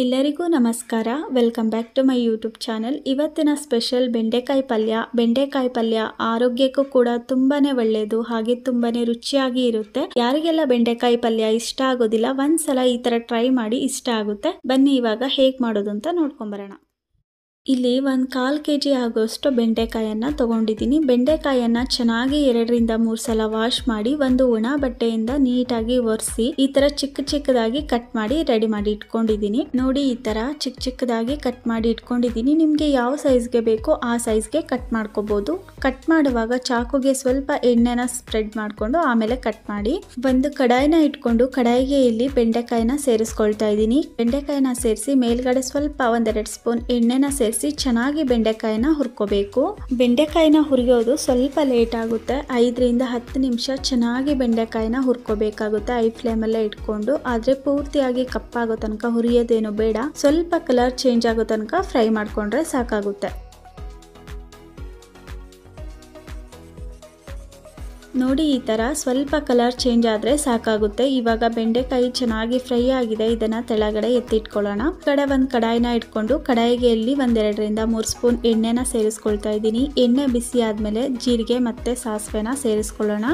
ಎಲ್ಲರಿಗೂ ನಮಸ್ಕಾರ. Welcome back to my YouTube channel. ಇವತ್ತಿನ ಸ್ಪೆಷಲ್ ಬೆಂಡೆಕಾಯಿ ಪಲ್ಯ. ಬೆಂಡೆಕಾಯಿ ಪಲ್ಯ ಆರೋಗ್ಯಕ್ಕೂ ಕೂಡ ತುಂಬಾನೇ ಒಳ್ಳೆಯದು, ಹಾಗೆ ತುಂಬಾನೇ ರುಚಿಯಾಗಿ ಇರುತ್ತೆ. ಯಾರಿಗೆಲ್ಲ ಬೆಂಡೆಕಾಯಿ ಪಲ್ಯ ಇಷ್ಟ ಆಗೋದಿಲ್ಲ, ಒಂದ್ಸಲ ಈ ತರ ಟ್ರೈ ಮಾಡಿ, ಇಷ್ಟ ಆಗುತ್ತೆ. ಬನ್ನಿ ಇವಾಗ ಹೇಗೆ ಮಾಡೋದು ಅಂತ ನೋಡ್ಕೊಂಬರೋಣ. ಇಲ್ಲಿ 1/4 kg ಆಗೋಷ್ಟು ಬೆಂಡೆಕಾಯನ್ನ ತಗೊಂಡಿದ್ದೀನಿ. ಬೆಂಡೆಕಾಯನ್ನ ಚೆನ್ನಾಗಿ 2 ರಿಂದ 3 ಸಲ ವಾಶ್ ಮಾಡಿ ಒಂದು ಒಣ ಬಟ್ಟೆಯಿಂದ ನೀಟಾಗಿ ಒರೆಸಿ ಈ ತರ ಚಿಕ್ಕ ಚಿಕ್ಕದಾಗಿ ಕಟ್ ಮಾಡಿ ರೆಡಿ ಮಾಡಿ ಇಟ್ಕೊಂಡಿದ್ದೀನಿ. ನೋಡಿ, ಈ ತರ ಚಿಕ್ಕ ಚಿಕ್ಕದಾಗಿ ಕಟ್ ಮಾಡಿ ಇಟ್ಕೊಂಡಿದ್ದೀನಿ. ನಿಮ್ಗೆ ಯಾವ ಸೈಜ್ಗೆ ಬೇಕೋ ಆ ಸೈಜ್ಗೆ ಕಟ್ ಮಾಡ್ಕೋಬಹುದು. ಕಟ್ ಮಾಡುವಾಗ ಚಾಕುಗೆ ಸ್ವಲ್ಪ ಎಣ್ಣೆನ ಸ್ಪ್ರೆಡ್ ಮಾಡ್ಕೊಂಡು ಆಮೇಲೆ ಕಟ್ ಮಾಡಿ. ಒಂದು ಕಡಾಯಿನ ಇಟ್ಕೊಂಡು ಕಡಾಯಿಗೆ ಇಲ್ಲಿ ಬೆಂಡೆಕಾಯಿನ ಸೇರಿಸ್ಕೊಳ್ತಾ ಇದ್ದೀನಿ. ಬೆಂಡೆಕಾಯಿನ ಸೇರಿಸಿ ಮೇಲ್ಗಡೆ ಸ್ವಲ್ಪ 1-2 ಸ್ಪೂನ್ ಎಣ್ಣೆನ ಸೇರಿಸಿ ಚೆನ್ನಾಗಿ ಬೆಂಡೆಕಾಯಿನ ಹುರ್ಕೋಬೇಕು. ಬೆಂಡೆಕಾಯಿನ ಹುರಿಯೋದು ಸ್ವಲ್ಪ ಲೇಟ್ ಆಗುತ್ತೆ. 5 ರಿಂದ 10 ನಿಮಿಷ ಚೆನ್ನಾಗಿ ಬೆಂಡೆಕಾಯಿನ ಹುರ್ಕೋಬೇಕಾಗುತ್ತೆ ಐ ಫ್ಲೇಮ್ ಅಲ್ಲೇ ಇಟ್ಕೊಂಡು. ಆದ್ರೆ ಪೂರ್ತಿಯಾಗಿ ಕಪ್ಪಾಗೋ ತನಕ ಹುರಿಯೋದೇನು ಬೇಡ, ಸ್ವಲ್ಪ ಕಲರ್ ಚೇಂಜ್ ಆಗೋ ತನಕ ಫ್ರೈ ಮಾಡ್ಕೊಂಡ್ರೆ ಸಾಕಾಗುತ್ತೆ. ನೋಡಿ, ಈ ತರ ಸ್ವಲ್ಪ ಕಲರ್ ಚೇಂಜ್ ಆದ್ರೆ ಸಾಕಾಗುತ್ತೆ. ಇವಾಗ ಬೆಂಡೆಕಾಯಿ ಚೆನ್ನಾಗಿ ಫ್ರೈ ಆಗಿದೆ. ಇದನ್ನ ತೆಳಗಡೆ ಎತ್ತಿಟ್ಕೊಳ್ಳೋಣ. ಕಡೆ ಒಂದು ಕಡಾಯಿನ ಇಟ್ಕೊಂಡು ಕಡಾಯಿಗೆ ಇಲ್ಲಿ 1-2 ರಿಂದ 3 ಸ್ಪೂನ್ ಎಣ್ಣೆನ ಸೇರಿಸ್ಕೊಳ್ತಾ ಇದ್ದೀನಿ. ಎಣ್ಣೆ ಬಿಸಿ ಆದ್ಮೇಲೆ ಜೀರಿಗೆ ಮತ್ತೆ ಸಾಸಿವೆನ ಸೇರಿಸ್ಕೊಳ್ಳೋಣ.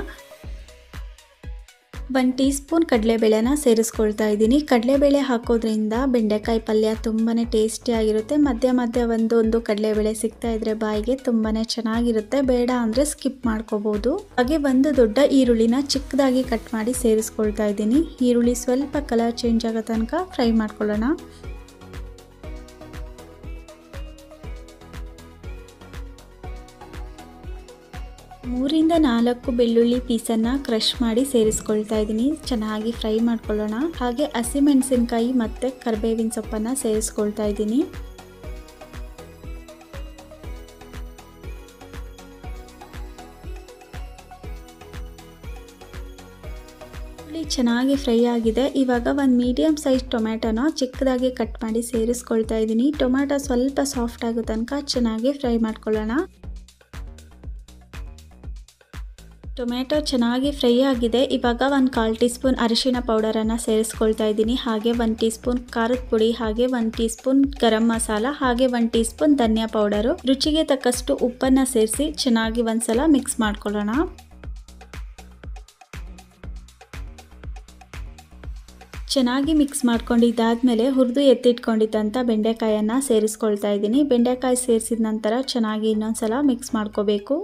1 ಟೀ ಸ್ಪೂನ್ ಕಡಲೆಬೇಳೆನ ಸೇರಿಸ್ಕೊಳ್ತಾ ಇದ್ದೀನಿ. ಕಡಲೆಬೇಳೆ ಹಾಕೋದ್ರಿಂದ ಬೆಂಡೆಕಾಯಿ ಪಲ್ಯ ತುಂಬಾನೇ ಟೇಸ್ಟಿ ಆಗಿರುತ್ತೆ. ಮಧ್ಯ ಮಧ್ಯ ಒಂದು ಕಡಲೆಬೇಳೆ ಸಿಗ್ತಾ ಇದ್ರೆ ಬಾಯಿಗೆ ತುಂಬಾನೇ ಚೆನ್ನಾಗಿರುತ್ತೆ. ಬೇಡ ಅಂದ್ರೆ ಸ್ಕಿಪ್ ಮಾಡ್ಕೋಬಹುದು. ಹಾಗೆ ಒಂದು ದೊಡ್ಡ ಈರುಳ್ಳಿನ ಚಿಕ್ಕದಾಗಿ ಕಟ್ ಮಾಡಿ ಸೇರಿಸ್ಕೊಳ್ತಾ ಇದ್ದೀನಿ. ಈರುಳ್ಳಿ ಸ್ವಲ್ಪ ಕಲರ್ ಚೇಂಜ್ ಆಗೋ ತನಕ ಫ್ರೈ ಮಾಡ್ಕೊಳ್ಳೋಣ. ಮೂರಿಂದ 4 ಬೆಳ್ಳುಳ್ಳಿ ಪೀಸನ್ನ ಕ್ರಷ್ ಮಾಡಿ ಸೇರಿಸ್ಕೊಳ್ತಾ ಇದ್ದೀನಿ. ಚೆನ್ನಾಗಿ ಫ್ರೈ ಮಾಡ್ಕೊಳ್ಳೋಣ. ಹಾಗೆ ಹಸಿಮೆಣಸಿನಕಾಯಿ ಮತ್ತೆ ಕರಿಬೇವಿನ ಸೊಪ್ಪನ್ನ ಸೇರಿಸ್ಕೊಳ್ತಾ ಇದ್ದೀನಿ. ಚೆನ್ನಾಗಿ ಫ್ರೈ ಆಗಿದೆ. ಇವಾಗ ಒಂದು ಮೀಡಿಯಂ ಸೈಜ್ ಟೊಮ್ಯಾಟೋನ ಚಿಕ್ಕದಾಗಿ ಕಟ್ ಮಾಡಿ ಸೇರಿಸ್ಕೊಳ್ತಾ ಇದ್ದೀನಿ. ಟೊಮ್ಯಾಟೊ ಸ್ವಲ್ಪ ಸಾಫ್ಟ್ ಆಗೋ ತನಕ ಚೆನ್ನಾಗಿ ಫ್ರೈ ಮಾಡ್ಕೊಳ್ಳೋಣ. ಟೊಮ್ಯಾಟೊ ಚೆನ್ನಾಗಿ ಫ್ರೈ ಆಗಿದೆ. ಇವಾಗ 1/4 ಟೀ ಸ್ಪೂನ್ ಅರಿಶಿನ ಪೌಡರನ್ನು ಸೇರಿಸ್ಕೊಳ್ತಾ ಇದ್ದೀನಿ. ಹಾಗೆ 1 ಟೀ ಸ್ಪೂನ್ ಖಾರದ ಪುಡಿ, ಹಾಗೆ 1 ಟೀ ಸ್ಪೂನ್ ಗರಂ ಮಸಾಲ, ಹಾಗೆ 1 ಟೀ ಸ್ಪೂನ್ ಧನಿಯಾ ಪೌಡರು, ರುಚಿಗೆ ತಕ್ಕಷ್ಟು ಉಪ್ಪನ್ನು ಸೇರಿಸಿ ಚೆನ್ನಾಗಿ ಒಂದ್ಸಲ ಮಿಕ್ಸ್ ಮಾಡ್ಕೊಳ್ಳೋಣ. ಚೆನ್ನಾಗಿ ಮಿಕ್ಸ್ ಮಾಡ್ಕೊಂಡಿದ್ದಾದ್ಮೇಲೆ ಹುರಿದು ಎತ್ತಿಟ್ಕೊಂಡಿದ್ದಂಥ ಬೆಂಡೆಕಾಯನ್ನು ಸೇರಿಸ್ಕೊಳ್ತಾ ಇದ್ದೀನಿ. ಬೆಂಡೆಕಾಯಿ ಸೇರಿಸಿದ ನಂತರ ಚೆನ್ನಾಗಿ ಇನ್ನೊಂದ್ಸಲ ಮಿಕ್ಸ್ ಮಾಡ್ಕೋಬೇಕು.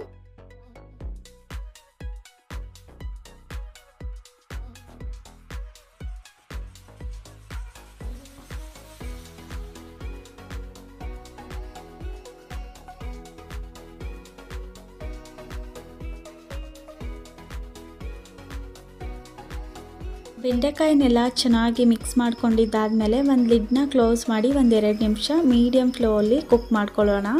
ಬೆಂಡೆಕಾಯಿನೆಲ್ಲ ಚೆನ್ನಾಗಿ ಮಿಕ್ಸ್ ಮಾಡ್ಕೊಂಡಿದ್ದಾದ್ಮೇಲೆ ಒಂದು ಲಿಡ್ನ ಕ್ಲೋಸ್ ಮಾಡಿ 1-2 ನಿಮಿಷ ಮೀಡಿಯಂ ಫ್ಲೇಮಲ್ಲಿ ಕುಕ್ ಮಾಡ್ಕೊಳ್ಳೋಣ.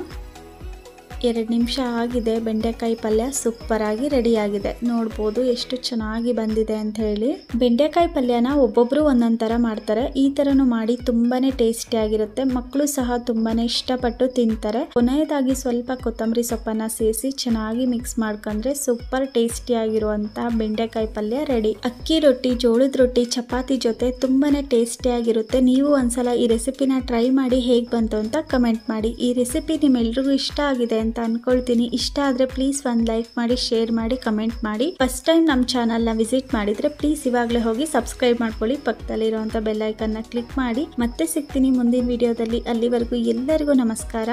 2 ನಿಮಿಷ ಆಗಿದೆ. ಬೆಂಡೆಕಾಯಿ ಪಲ್ಯ ಸೂಪರ್ ಆಗಿ ರೆಡಿ ಆಗಿದೆ. ನೋಡ್ಬೋದು ಎಷ್ಟು ಚೆನ್ನಾಗಿ ಬಂದಿದೆ ಅಂತ ಹೇಳಿ. ಬೆಂಡೆಕಾಯಿ ಪಲ್ಯನ ಒಬ್ಬೊಬ್ರು ಒಂದೊಂದು ಥರ ಮಾಡ್ತಾರೆ. ಈ ಥರನೂ ಮಾಡಿ ತುಂಬಾನೇ ಟೇಸ್ಟಿ ಆಗಿರುತ್ತೆ. ಮಕ್ಕಳು ಸಹ ತುಂಬಾನೇ ಇಷ್ಟಪಟ್ಟು ತಿಂತಾರೆ. ಕೊನೆಯದಾಗಿ ಸ್ವಲ್ಪ ಕೊತ್ತಂಬರಿ ಸೊಪ್ಪನ್ನ ಸೇರಿಸಿ ಚೆನ್ನಾಗಿ ಮಿಕ್ಸ್ ಮಾಡ್ಕೊಂಡ್ರೆ ಸೂಪರ್ ಟೇಸ್ಟಿ ಆಗಿರುವಂತ ಬೆಂಡೆಕಾಯಿ ಪಲ್ಯ ರೆಡಿ. ಅಕ್ಕಿ ರೊಟ್ಟಿ, ಜೋಳದ ರೊಟ್ಟಿ, ಚಪಾತಿ ಜೊತೆ ತುಂಬಾನೇ ಟೇಸ್ಟಿ ಆಗಿರುತ್ತೆ. ನೀವು ಒಂದ್ಸಲ ಈ ರೆಸಿಪಿನ ಟ್ರೈ ಮಾಡಿ ಹೇಗೆ ಬಂತು ಅಂತ ಕಮೆಂಟ್ ಮಾಡಿ. ಈ ರೆಸಿಪಿ ನಿಮ್ಮೆಲ್ರಿಗೂ ಇಷ್ಟ ಆಗಿದೆ ಅಂತ ಅನ್ಕೊಳ್ತೀನಿ. ಇಷ್ಟ ಆದ್ರೆ ಪ್ಲೀಸ್ ಒಂದು ಲೈಕ್ ಮಾಡಿ, ಶೇರ್ ಮಾಡಿ, ಕಮೆಂಟ್ ಮಾಡಿ. ಫಸ್ಟ್ ಟೈಮ್ ನಮ್ಮ ಚಾನಲ್ನ ವಿಸಿಟ್ ಮಾಡಿದ್ರೆ ಪ್ಲೀಸ್ ಇವಾಗಲೇ ಹೋಗಿ ಸಬ್ಸ್ಕ್ರೈಬ್ ಮಾಡ್ಕೊಳ್ಳಿ. ಪಕ್ಕದಲ್ಲಿರುವಂಥ ಬೆಲ್ ಐಕನ್ನ ಕ್ಲಿಕ್ ಮಾಡಿ. ಮತ್ತೆ ಸಿಗ್ತೀನಿ ಮುಂದಿನ ವಿಡಿಯೋದಲ್ಲಿ. ಅಲ್ಲಿವರೆಗೂ ಎಲ್ಲರಿಗೂ ನಮಸ್ಕಾರ.